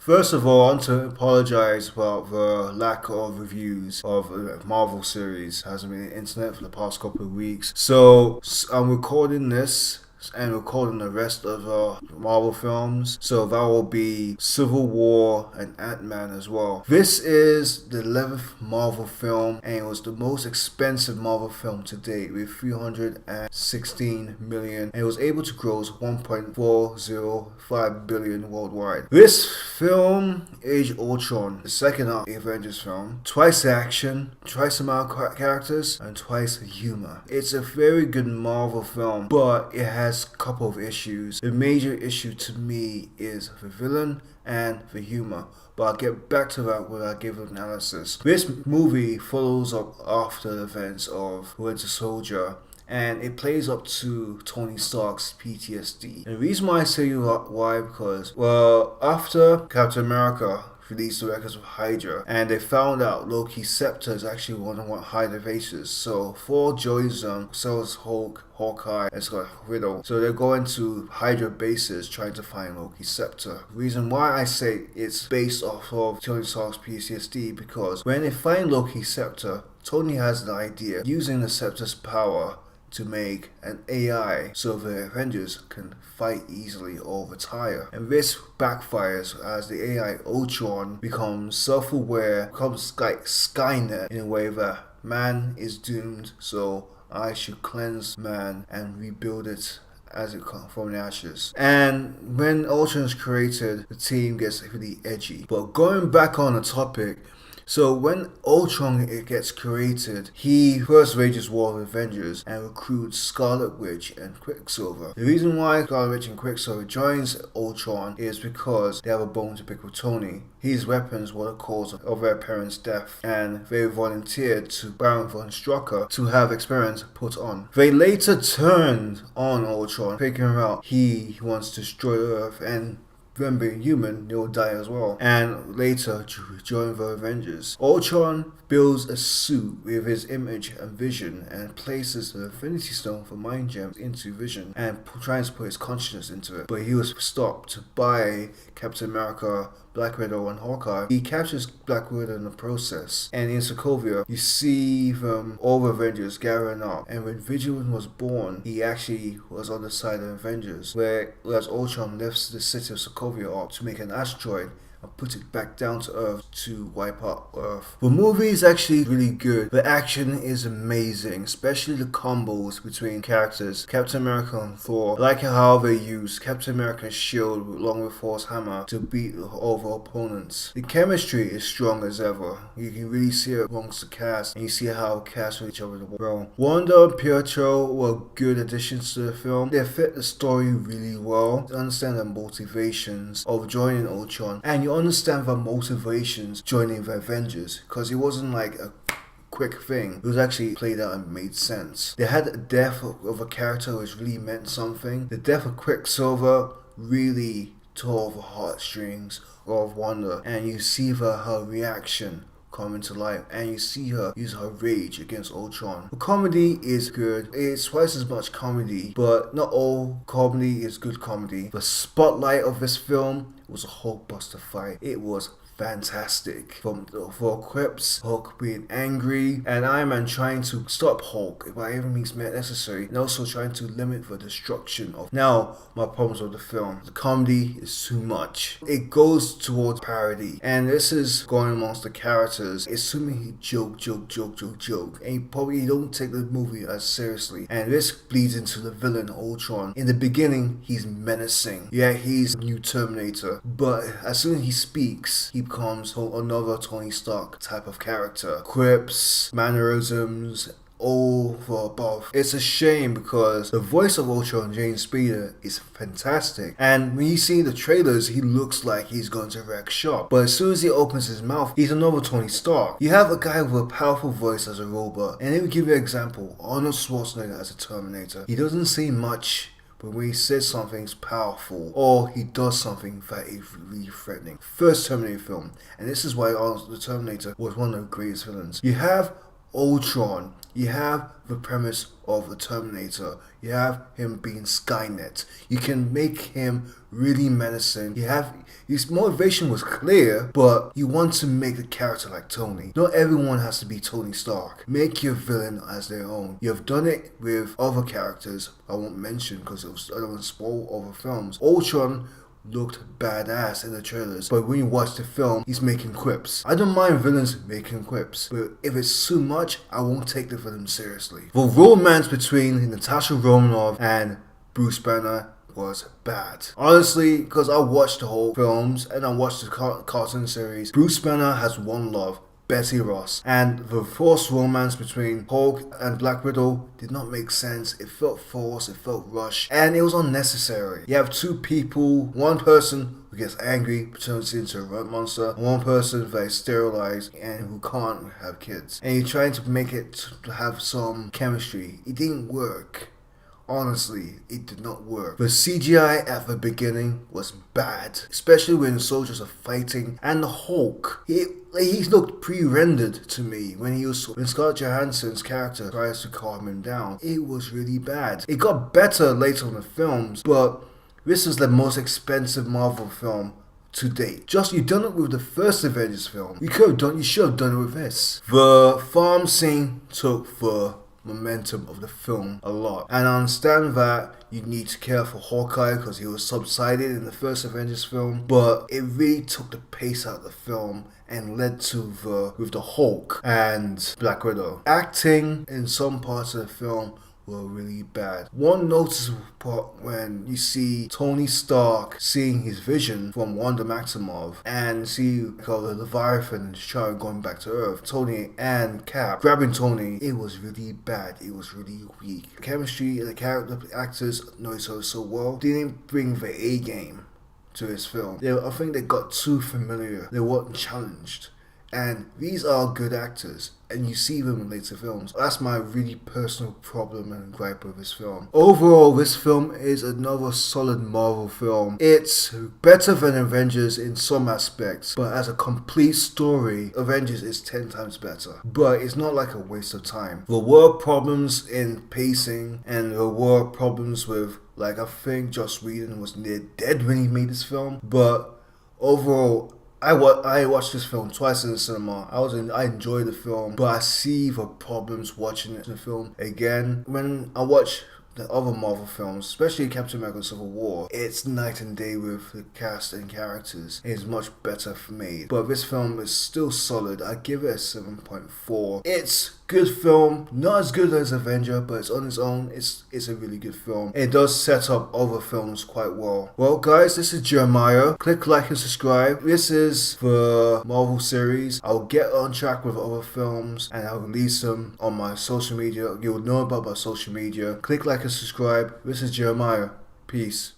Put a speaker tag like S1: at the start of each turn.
S1: First of all, I want to apologize about the lack of reviews of Marvel series. Hasn't been on the internet for the past couple of weeks. So I'm recording this and recording the rest of Marvel films. So that will be Civil War and Ant-Man as well. This is the 11th Marvel film and it was the most expensive Marvel film to date with 316 million and it was able to gross 1.405 billion worldwide. This film, Age of Ultron, the second Avengers film, twice action, twice amount of characters, and twice humor. It's a very good Marvel film, but it has a couple of issues. The major issue to me is the villain and the humor, but I'll get back to that when I give an analysis. This movie follows up after the events of Winter Soldier and it plays up to Tony Stark's PTSD. And the reason why I say why, because, well, after Captain America released the records of Hydra and they found out Loki's scepter is actually one of Hydra bases. So Thor joins them, so is Hulk, Hawkeye, and Scott Widow. So they're going to Hydra bases trying to find Loki's scepter. Reason why I say it's based off of Tony Stark's PTSD, because when they find Loki's scepter, Tony has an idea using the scepter's power to make an AI so the Avengers can fight easily or retire. And this backfires as the AI Ultron becomes self-aware, becomes like Skynet in a way that man is doomed, so I should cleanse man and rebuild it as it comes from the ashes. And when Ultron is created, the team gets really edgy. But going back on the topic, so when Ultron gets created, he first wages war with Avengers and recruits Scarlet Witch and Quicksilver. The reason why Scarlet Witch and Quicksilver joins Ultron is because they have a bone to pick with Tony. His weapons were the cause of their parents' death and they volunteered to Baron von Strucker to have experiments put on. They later turned on Ultron, figuring out he wants to destroy Earth, and them being human, they will die as well. And later join the Avengers. Ultron builds a suit with his image and vision and places the Infinity Stone for Mind Gems into Vision and tries to put his consciousness into it. But he was stopped by Captain America, Black Widow, and Hawkeye. He captures Black Widow in the process. And in Sokovia, you see them, all the Avengers gathering up. And when Vigilant was born, he actually was on the side of the Avengers. Whereas Ultron lifts the city of Sokovia up to make an asteroid and put it back down to Earth to wipe out Earth. The movie is actually really good. The action is amazing, especially the combos between characters, Captain America and Thor. I like how they use Captain America's shield along with Thor's hammer to beat over opponents. The chemistry is strong as ever. You can really see it amongst the cast, and you see how cast with each other well. Wanda and Pietro were good additions to the film. They fit the story really well. You understand the motivations of joining Ultron, and you understand the motivations joining the Avengers, because it wasn't like a quick thing. It was actually played out and made sense. They had a death of a character which really meant something. The death of Quicksilver really tore the heartstrings of Wanda, and you see her reaction come into life, and you see her use her rage against Ultron. The comedy is good. It's twice as much comedy, but not all comedy is good comedy. The spotlight of this film was a Hulkbuster fight. It was fantastic. For quips, Hulk being angry, and Iron Man trying to stop Hulk by every means necessary, and also trying to limit the destruction of. Now, my problems with the film: the comedy is too much. It goes towards parody, and this is going amongst the characters. It's assuming he joke, and you don't take the movie as seriously. And this bleeds into the villain Ultron. In the beginning, he's menacing. Yeah, he's a new Terminator, but as soon as he speaks, he becomes another Tony Stark type of character. Quips, mannerisms, all for above. It's a shame because the voice of Ultron, James Spader, is fantastic. And when you see the trailers, he looks like he's going to wreck shop. But as soon as he opens his mouth, he's another Tony Stark. You have a guy with a powerful voice as a robot. And let me give you an example. Arnold Schwarzenegger as a Terminator. He doesn't say much, but when he says something's powerful or he does something that is really threatening. First Terminator film, and this is why Arnold the Terminator was one of the greatest villains. You have Ultron, you have the premise of the Terminator. You have him being Skynet. You can make him really menacing. His motivation was clear, but you want to make the character like Tony. Not everyone has to be Tony Stark. Make your villain as their own. You've done it with other characters I won't mention because I don't want to spoil other films. Ultron looked badass in the trailers, but when you watch the film, he's making quips. I don't mind villains making quips, but if it's too much, I won't take the villain seriously. The romance between Natasha Romanoff and Bruce Banner was bad. Honestly, because I watched the whole films and I watched the cartoon series, Bruce Banner has one love, Betty Ross, and the forced romance between Hulk and Black Widow did not make sense. It felt forced, it felt rushed, and it was unnecessary. You have two people, one person who gets angry, turns into a rat monster, and one person that is sterilized and who can't have kids. And you're trying to make it to have some chemistry. It didn't work. Honestly, it did not work. The CGI at the beginning was bad, especially when the soldiers are fighting and the Hulk. He looked pre-rendered to me when Scarlett Johansson's character tries to calm him down. It was really bad. It got better later in the films, but this is the most expensive Marvel film to date. You've done it with the first Avengers film. You should have done it with this. The farm scene took the momentum of the film a lot, and I understand that you need to care for Hawkeye because he was subsided in the first Avengers film, but it really took the pace out of the film and led to with the Hulk and Black Widow. Acting in some parts of the film were really bad. One noticeable part when you see Tony Stark seeing his vision from Wanda Maximoff and see the Leviathan and Sharon going back to Earth, Tony and Cap grabbing Tony, it was really bad. It was really weak. The chemistry and the actors know each other so well. Didn't bring the A game to this film. I think they got too familiar. They weren't challenged. And these are good actors, and you see them in later films. That's my really personal problem and gripe with this film. Overall, this film is another solid Marvel film. It's better than Avengers in some aspects, but as a complete story, Avengers is 10 times better. But it's not like a waste of time. There were problems in pacing, and there were problems with, I think Joss Whedon was near dead when he made this film. But overall, I watched this film twice in the cinema. I enjoyed the film, but I see the problems watching it in the film again. When I watch the other Marvel films, especially Captain America Civil War, it's night and day with the cast and characters. It's much better for me. But this film is still solid. I give it a 7.4. It's good film, not as good as Avenger, but it's on its own. It's a really good film. It does set up other films quite well. Well guys, this is Jeremiah. Click like and subscribe. This is the Marvel series. I'll get on track with other films and I'll release them on my social media. You'll know about my social media. Click like and subscribe. This is Jeremiah. Peace.